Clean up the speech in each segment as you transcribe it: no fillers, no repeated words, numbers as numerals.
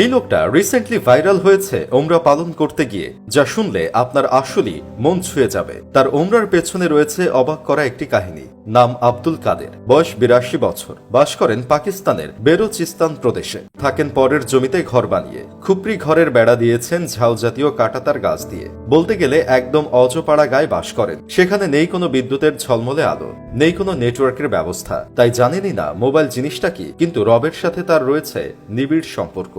এই লোকটা recently viral হয়েছে ওমরা পালন করতে গিয়ে, যা শুনলে আপনার আসলেই মন ছুঁয়ে যাবে। তার ওমরার পেছনে রয়েছে অবাক করা একটি কাহিনী। নাম আব্দুল কাদের, বয়স ৮২ বছর, বাস করেন পাকিস্তানের বেলুচিস্তান প্রদেশে। থাকেন পরের জমিতে ঘর বানিয়ে। খুপড়ি ঘরের বেড়া দিয়েছেন ঝাউ জাতীয় কাঁটাতার গাছ দিয়ে। বলতে গেলে একদম অজপাড়া গায়ে বাস করেন। সেখানে নেই কোনো বিদ্যুতের ঝলমলে আলো, নেই কোনো নেটওয়ার্কের ব্যবস্থা, তাই জানেনই না মোবাইল জিনিসটা কি। কিন্তু রবের সাথে তার রয়েছে নিবিড় সম্পর্ক।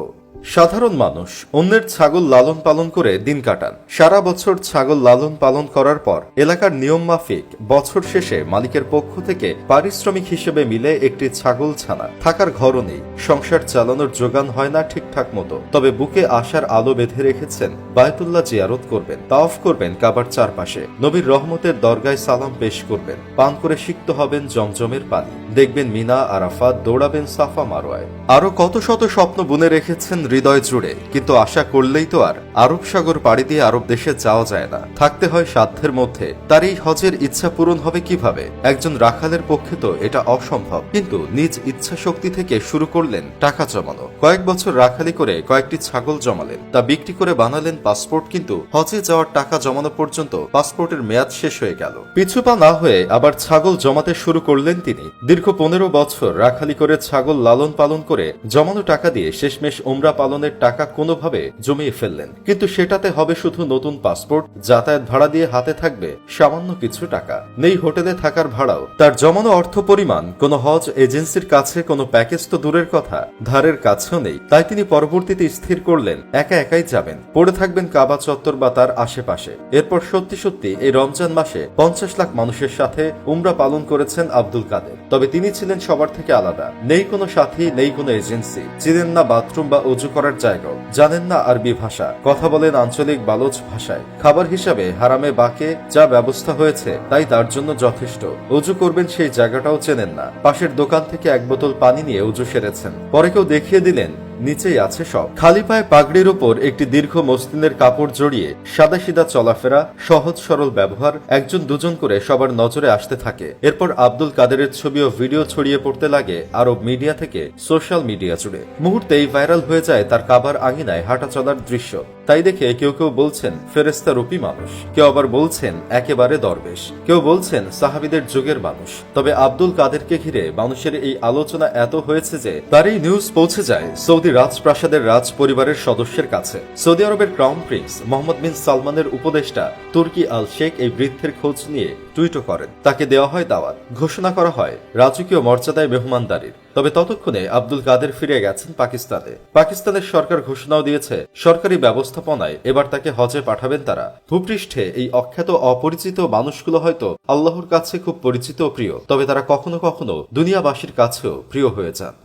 সাধারণ মানুষ অন্যের ছাগল লালন পালন করে দিন কাটান। সারা বছর ছাগল লালন পালন করার পর এলাকার নিয়ম মাফিক বছর শেষে মালিকের পক্ষ থেকে পারিশ্রমিক হিসেবে মিলে একটি ছাগল ছানা। থাকার ঘরও নেই, সংসার চালানোর যোগান হয় না ঠিকঠাক মতো। তবে বুকে আশার আলো বেঁধে রেখেছেন বায়তুল্লাহ জিয়ারত করবেন, তাওয়াফ করবেন কাবার চারপাশে, নবীর রহমতের দরগায় সালাম পেশ করবেন, পান করে সিক্ত হবেন জমজমের পানি, দেখবেন মিনা আরাফাত, দৌড়াবেন সাফা মারোয়ায়। আরো কত শত স্বপ্ন বুনে রেখেছেন হৃদয় জুড়ে। কিন্তু আশা করলেই তো আর আরব সাগর পাড়ি দিয়ে আরব দেশে যাওয়া যায় না, থাকতে হয় সাধ্যের মধ্যে। তার এই হজের ইচ্ছা পূরণ হবে কিভাবে? একজন রাখালের পক্ষে তো এটা অসম্ভব। কিন্তু নিজ ইচ্ছা শক্তি থেকে শুরু করলেন টাকা জমানো। কয়েক বছর রাখালি করে কয়েকটি ছাগল জমালেন, তা বিক্রি করে বানালেন পাসপোর্ট। কিন্তু হজে যাওয়ার টাকা জমানো পর্যন্ত পাসপোর্টের মেয়াদ শেষ হয়ে গেল। পিছুপা না হয়ে আবার ছাগল জমাতে শুরু করলেন তিনি। দীর্ঘ ১৫ বছর রাখালি করে ছাগল লালন পালন করে জমানো টাকা দিয়ে শেষমেশ ওমরা পালনের টাকা কোনোভাবে জমিয়ে ফেললেন। কিন্তু সেটাতে হবে শুধু নতুন পাসপোর্ট, যাতায়াত ভাড়া দিয়ে হাতে থাকবে সামান্য কিছু টাকা। নেই হোটেলে থাকার ভাড়াও। তার জমানো অর্থ পরিমাণ কোনো হজ এজেন্সির কাছে কোনো প্যাকেজ তো দূরের কথা, ধারের কাছেও নেই। তাই তিনি পরবর্তীতে স্থির করলেন একা একাই যাবেন, পড়ে থাকবেন কাবা চত্বর বা তার আশেপাশে। এরপর সত্যি সত্যি এই রমজান মাসে ৫০ লাখ মানুষের সাথে উমরা পালন করেছেন আব্দুল কাদের। তবে তিনি ছিলেন সবার থেকে আলাদা। নেই কোনো সাথী, নেই কোনো এজেন্সি, ছিলেন না বাথরুম বা উজু করার জায়গাও, জানেন না আরবি ভাষা, কথা বলেন আঞ্চলিক বালোচ ভাষায়। খাবার হিসাবে হারামে বাকে যা ব্যবস্থা হয়েছে তাই তার জন্য যথেষ্ট। উজু করবেন সেই জায়গাটাও চেনেন না। পাশের দোকান থেকে এক বোতল পানি নিয়ে উজু সেরেছেন, পরে কেউ দেখিয়ে দিলেন নিচেই আছে সব। খালি পায়ে পাগড়ির উপর একটি দীর্ঘ মসলিনের কাপড় জড়িয়ে সাদাসিধা চলাফেরা, সহজ সরল ব্যবহার, একজন দুজন করে সবার নজরে আসতে থাকে। এরপর আব্দুল কাদেরের ছবি ও ভিডিও ছড়িয়ে পড়তে লাগে আরব মিডিয়া থেকে সোশ্যাল মিডিয়া জুড়ে। মুহূর্তেই ভাইরাল হয়ে যায় তার কাবার আঙিনায় হাঁটা চলার দৃশ্য। তাই দেখে কেউ কেউ বলছেন ফেরেশতা রূপী মানুষ, কেউ আবার বলছেন একেবারে দরবেশ, কেউ বলছেন সাহাবীদের যুগের মানুষ। তবে আব্দুল কাদেরকে ঘিরে মানুষের এই আলোচনা এত হয়েছে যে তার এই নিউজ পৌঁছে যায় সৌদি রাজপ্রাসাদের রাজ পরিবারের সদস্যের কাছে। সৌদি আরবের ক্রাউন প্রিন্স মোহাম্মদ বিন সালমানের উপদেষ্টা তুর্কি আল শেখ এই বৃদ্ধের খোঁজ নিয়ে টুইটও করেন। তাকে দেওয়া হয় দাওয়াত, ঘোষণা করা হয় রাজকীয় মর্যাদায় মেহমানদারির। তবে ততক্ষণে আব্দুল কাদের ফিরে গেছেন পাকিস্তানে। পাকিস্তানের সরকার ঘোষণাও দিয়েছে সরকারি ব্যবস্থাপনায় এবার তাকে হজে পাঠাবেন তারা। ভূপৃষ্ঠে এই অখ্যাত অপরিচিত মানুষগুলো হয়তো আল্লাহর কাছে খুব পরিচিত ও প্রিয়, তবে তারা কখনো কখনো দুনিয়াবাসীর কাছেও প্রিয় হয়ে যান।